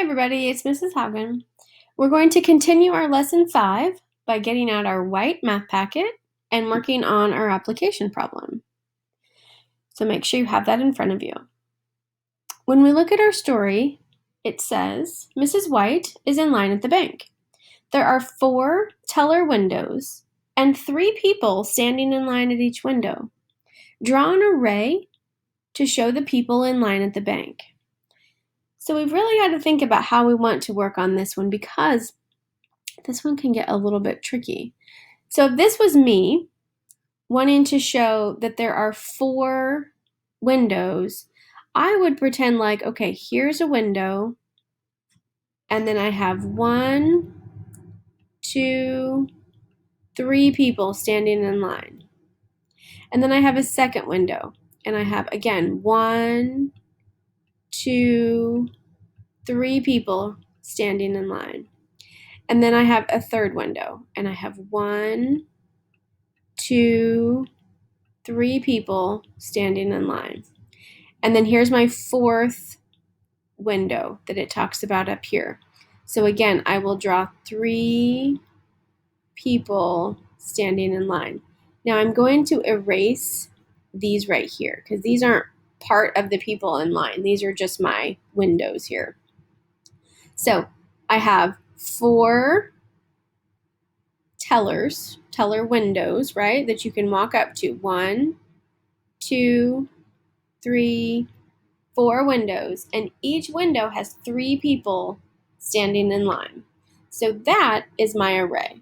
everybody, it's Mrs. Haugen. We're going to continue our lesson 5 by getting out our white math packet and working on our application problem. So make sure you have that in front of you. When we look at our story, it says Mrs. White is in line at the bank. There are 4 teller windows and 3 people standing in line at each window. Draw an array to show the people in line at the bank. So we've really got to think about how we want to work on this one because this one can get a little bit tricky. So if this was me wanting to show that there are 4 windows, I would pretend like, okay, here's a window, and then I have 1, 2, 3 people standing in line. And then I have a second window, and I have, again, 1, 2, 3 people standing in line. And then I have a third window, and I have 1, 2, 3 people standing in line. And then here's my 4th window that it talks about up here. So again, I will draw 3 people standing in line. Now I'm going to erase these right here because these aren't part of the people in line. These are just my windows here. So I have 4 teller windows, right, that you can walk up to. 1, 2, 3, 4 windows, and each window has 3 people standing in line. So that is my array.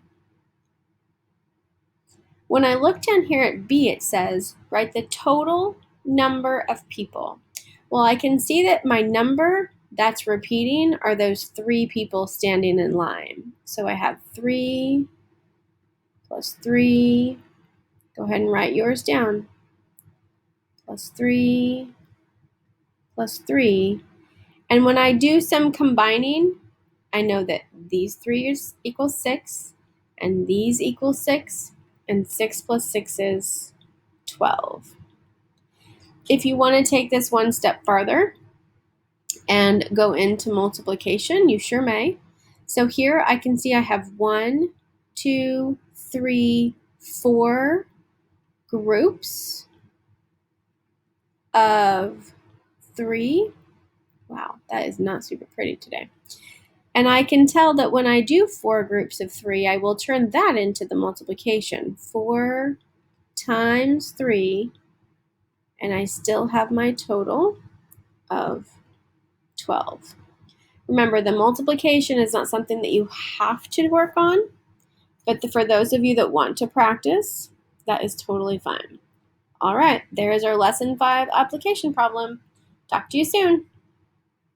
When I look down here at B, it says, write the total number of people. Well, I can see that my number that's repeating are those 3 people standing in line. So I have 3 plus 3. Go ahead and write yours down. Plus 3 plus 3. And when I do some combining, I know that these 3 equal 6, and these equal 6, and 6 plus 6 is 12. If you want to take this one step farther and go into multiplication, you sure may. So here I can see I have 1, 2, 3, 4 groups of 3. Wow, that is not super pretty today. And I can tell that when I do 4 groups of 3, I will turn that into the multiplication. 4 times 3, and I still have my total of 12. Remember, the multiplication is not something that you have to work on, but for those of you that want to practice, that is totally fine. All right, there is our lesson 5 application problem. Talk to you soon.